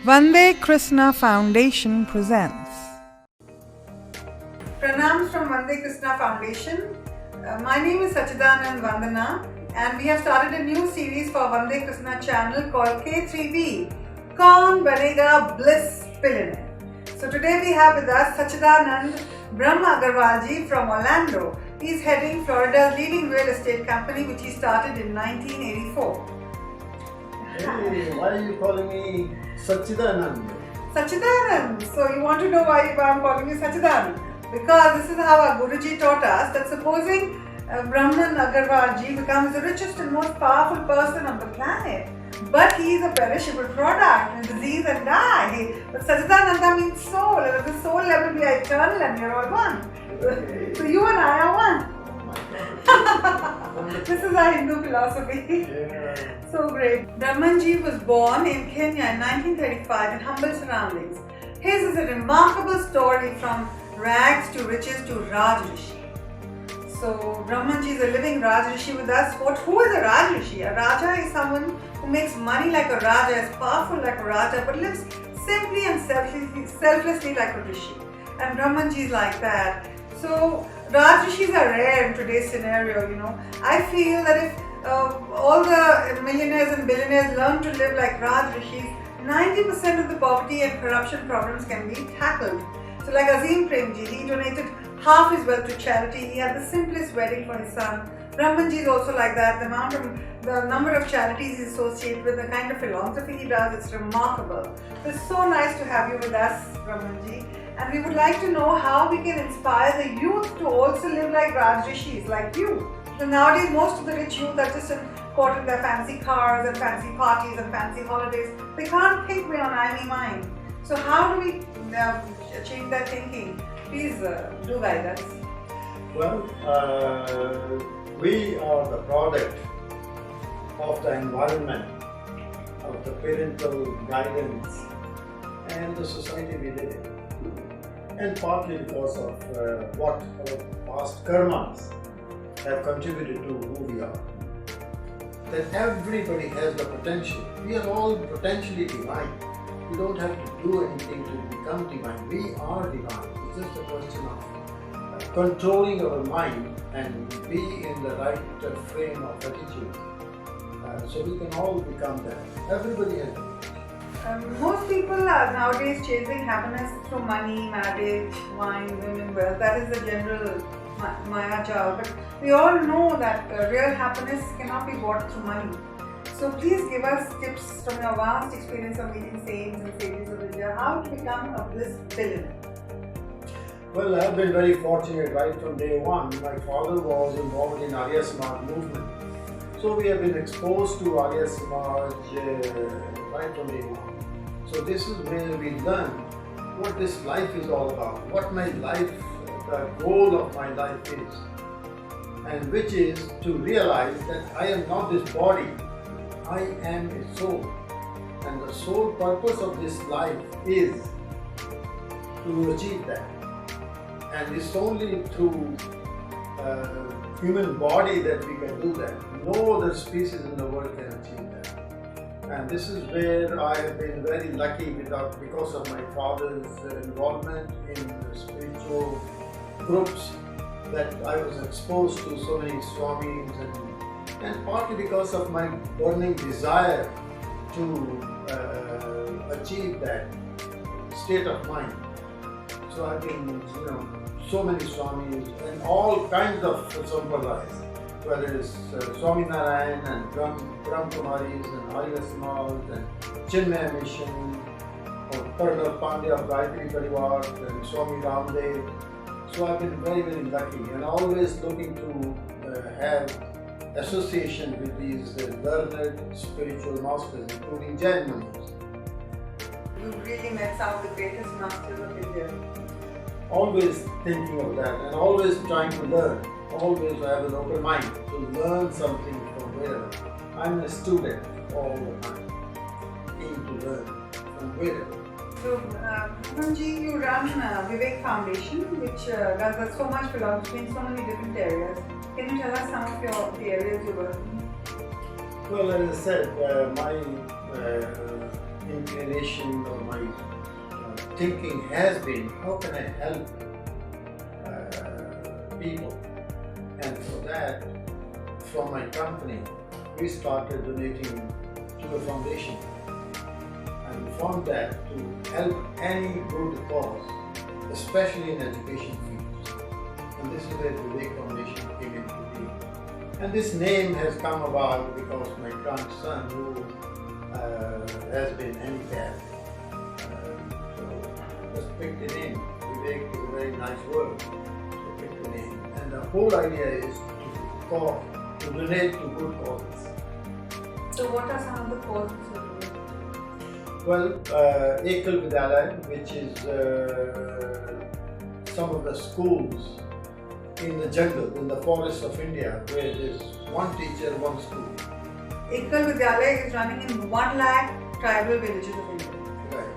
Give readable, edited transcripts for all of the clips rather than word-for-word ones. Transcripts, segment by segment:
Vande Krishna Foundation presents. Pranams from Vande Krishna Foundation. My name is Sachidanand Vandana, and we have started a new series for Vande Krishna channel called K3B, Kaun Banega Bliss Billionaire. So today we have with us Sachidanand Brahma Agarwalji from Orlando. He is heading Florida's leading real estate company, which he started in 1984. Hey, why are you calling me Sachidanand? Sachidanand. So you want to know why I'm calling you Sachidanand? Because this is how our Guruji taught us that supposing Brahman Agarwalji becomes the richest and most powerful person on the planet, but he is a perishable product, will disease and die. But Sachidananda means soul, and at the soul level we are eternal and we are all one. So you and I are one. This is our Hindu philosophy. Yeah. So great. Brahmanji was born in Kenya in 1935 in humble surroundings. His is a remarkable story from rags to riches to Raj Rishi. So Brahmanji is a living Raj Rishi with us. Who is a Raj Rishi? A Raja is someone who makes money like a Raja, is powerful like a Raja, but lives simply and selflessly like a Rishi. And Brahmanji is like that. So Raj Rishis are rare in today's scenario, I feel that if all the millionaires and billionaires learn to live like Raj Rishis, 90% of the poverty and corruption problems can be tackled. So like Azim Premji, he donated half his wealth to charity. He had the simplest wedding for his son. Brahmanji is also like that. The number of charities he's associated with, the kind of philosophy he does, it's remarkable. So it's so nice to have you with us, Brahmanji. And we would like to know how we can inspire the youth to also live like Raj Rishis, like you. So nowadays, most of the rich youth are just caught in their fancy cars and fancy parties and fancy holidays. They can't think beyond I, me, mine. So how do we change their thinking? Please do guide us. Well, we are the product of the environment, of the parental guidance, and the society we live in. And partly because of what our past karmas have contributed to who we are. That everybody has the potential. We are all potentially divine. We don't have to do anything to become divine. We are divine. It's just a question of controlling our mind and be in the right frame of attitude. So we can all become that. Everybody has that. Most people are nowadays chasing happiness through money, marriage, wine, women, wealth. That is the general Maya Jal. But we all know that real happiness cannot be bought through money. So please give us tips from your vast experience of meeting saints and sages of India, how to become a bliss billionaire. Well, I have been very fortunate right from day one. My father was involved in Arya Samaj movement. So we have been exposed to Arya Samaj right from day one. So this is where we learn what this life is all about, what my life, the goal of my life is, and which is to realize that I am not this body, I am a soul. And the sole purpose of this life is to achieve that. And it's only through human body that we can do that. No other species in the world can achieve that. And this is where I have been very lucky because of my father's involvement in spiritual groups, that I was exposed to so many swamis, and partly because of my burning desire to achieve that state of mind. So I've been, so many swamis and all kinds of sampradayas, whether it's Swami Narayan and Brahma Kumaris and Arya Samaj and Chinmaya Mission, or Colonel Pandya of Gayatri Parivar and Swami Ramdev. So I've been very, very lucky and always looking to have association with these learned spiritual masters, including Jain Munis. You really met some of the greatest masters of India. Always thinking of that and always trying to learn. Always have an open mind to learn something from wherever. I'm a student all the time, keen to learn from wherever. So, Brahmanji, you run Vivek Foundation, which does so much philosophy in so many different areas. Can you tell us some of the areas you work in? Well, as I said, my inclination or my thinking has been, how can I help people? And for that, from my company, we started donating to the foundation. And we found that to help any good cause, especially in education fields. And this is where the Vivek Foundation came into being. And this name has come about because my grandson, who has been handicapped, so just picked the name. Vivek is a very nice word, so picked the name. And the whole idea is to donate to good causes. So what are some of the causes you're doing? Well, Ekal Vidyalaya, which is some of the schools in the jungle, in the forests of India, where there's one teacher, one school. Ekal Vidyalaya is running in 1 lakh tribal villages of India. Right.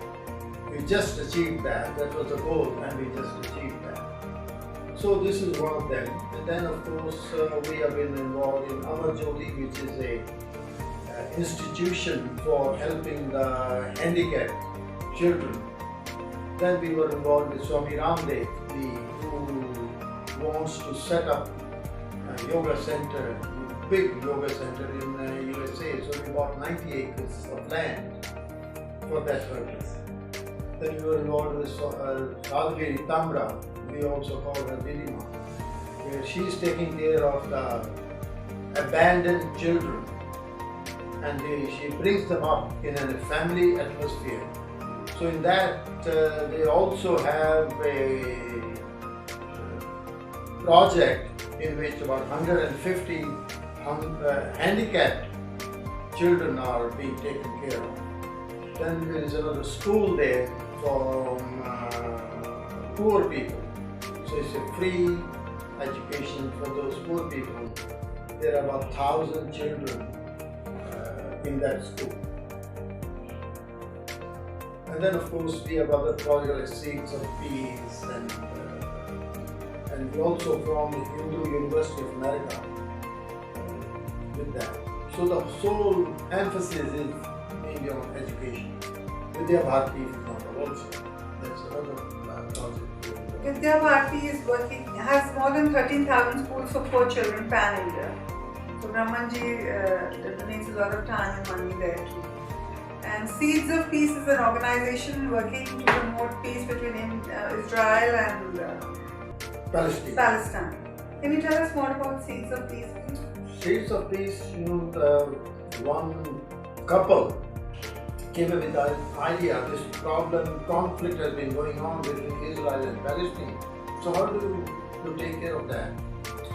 We just achieved that. That was the goal, and we just achieved that. So this is one of them. And then, of course, we have been involved in Amar Jyoti, which is a institution for helping the handicapped children. Then we were involved with Swami Ramdev, who wants to set up a yoga center, big yoga center in USA. So we bought 90 acres of land for that purpose. Then we were involved with Radhagiri Tamra, we also call her Didima, where she is taking care of the abandoned children, and she brings them up in a family atmosphere. So in that they also have a project in which about 150 handicapped children are being taken care of. Then there is another school there for poor people. So it's a free education for those poor people. There are about 1,000 children in that school. And then of course we have other projects like Seeds of Peace, and we also from the Hindu University of America with that. So the sole emphasis is mainly on education. Vidya Bharati, for example, also. That's another project. Vidya Bharati is has more than 13,000 schools for poor children pan-India. So Brahmanji donates a lot of time and money there too. And Seeds of Peace is an organization working to promote peace between Israel and Palestine. Can you tell us more about Seeds of Peace, please? Seeds of Peace, one couple came up with the idea, this conflict has been going on between Israel and Palestine. So how do you take care of that?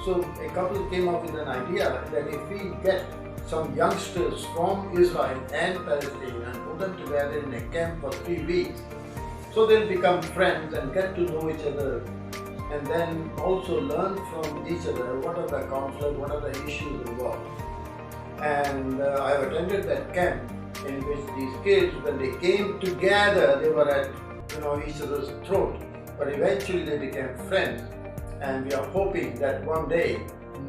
So a couple came up with an idea that if we get some youngsters from Israel and Palestine and put them together in a camp for 3 weeks, so they'll become friends and get to know each other, and then also learn from each other what are the conflicts, what are the issues involved. And I have attended that camp in which these kids, when they came together, they were at each other's throat, but eventually they became friends. And we are hoping that one day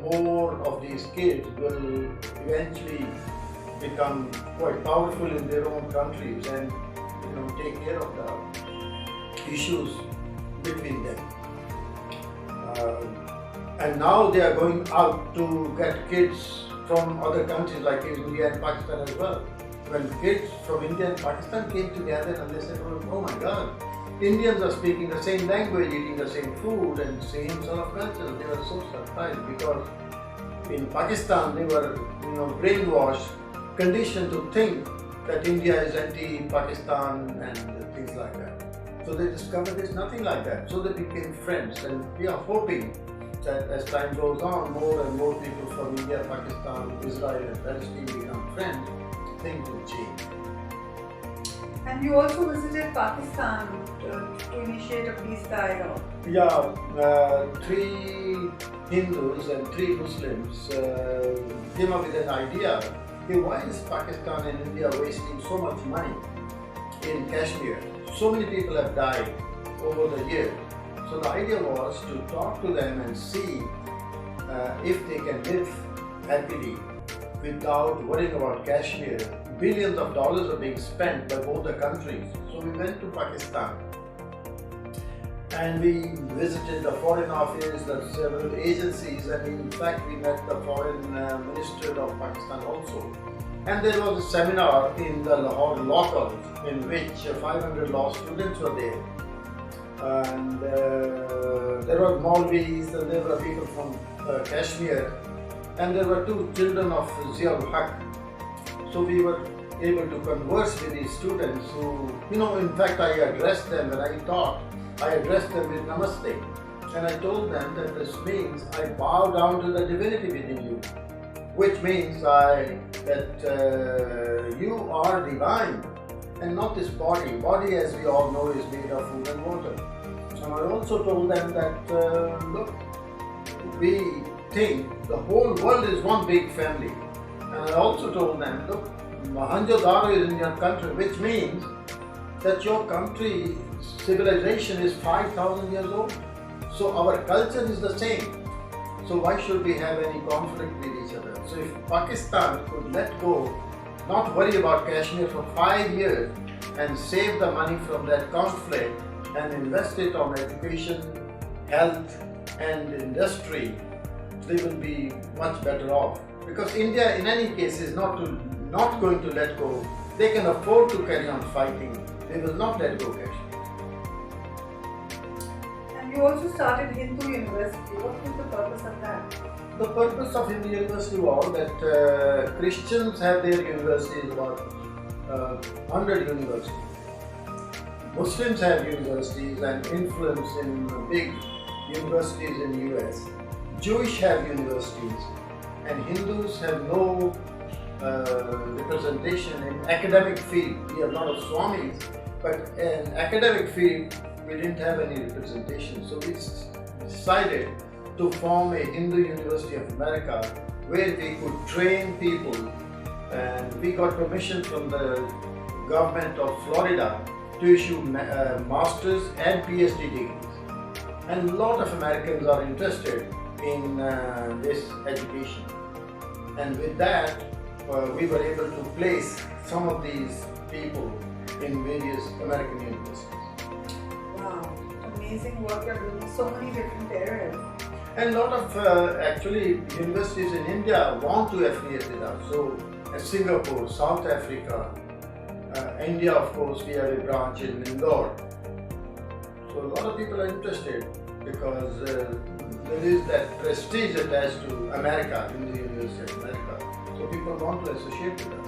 more of these kids will eventually become quite powerful in their own countries and take care of the issues between them. And now they are going out to get kids from other countries like India and Pakistan as well. When kids from India and Pakistan came together and they said, oh my God, Indians are speaking the same language, eating the same food and same sort of culture. They were so surprised because in Pakistan they were brainwashed, conditioned to think that India is anti-Pakistan and things like that. So they discovered there's nothing like that. So they became friends, and we are hoping that as time goes on, more and more people from India, Pakistan, Israel and Palestine become friends, things will change. And you also visited Pakistan to initiate a peace dialogue. Yeah, 3 Hindus and 3 Muslims came up with an idea. Okay, why is Pakistan and India wasting so much money in Kashmir? So many people have died over the years. So the idea was to talk to them and see if they can live happily without worrying about Kashmir billions of dollars are being spent by both the countries. So we went to Pakistan and we visited the Foreign Office, the several agencies, and in fact we met the Foreign Minister of Pakistan also. And there was a seminar in the Lahore Law College in which 500 law students were there. And there were Maulvis and there were people from Kashmir, and there were 2 children of Ziaul Haq. So we were able to converse with these students who, in fact I addressed them when I taught. I addressed them with Namaste, and I told them that this means I bow down to the divinity within you, which means that you are divine and not this body. Body, as we all know, is made of food and water. And I also told them that look, we think the whole world is one big family. And I also told them, look, Mohenjo-daro is in your country, which means that your country civilization is 5,000 years old. So our culture is the same. So why should we have any conflict with each other? So if Pakistan could let go, not worry about Kashmir for 5 years and save the money from that conflict and invest it on education, health and industry, they will be much better off. Because India in any case is not going to let go. They can afford to carry on fighting. They will not let go Kashmir. And you also started Hindu University. What was the purpose of that? The purpose of Hindu University was that Christians have their universities, about 100 universities. Muslims have universities and influence in big universities in the US. Jewish have universities, and Hindus have no representation in academic field. We have a lot of Swamis, but in academic field we didn't have any representation. So we decided to form a Hindu University of America where we could train people, and we got permission from the government of Florida to issue masters and PhD degrees. And a lot of Americans are interested in this education. And with that, we were able to place some of these people in various American universities. Wow, amazing work you're doing in so many different areas. And a lot of actually universities in India want to affiliate with us. So Singapore, South Africa, India, of course, we have a branch in Indore. So a lot of people are interested because there is that prestige attached to America, in the University of America. So people want to associate with us.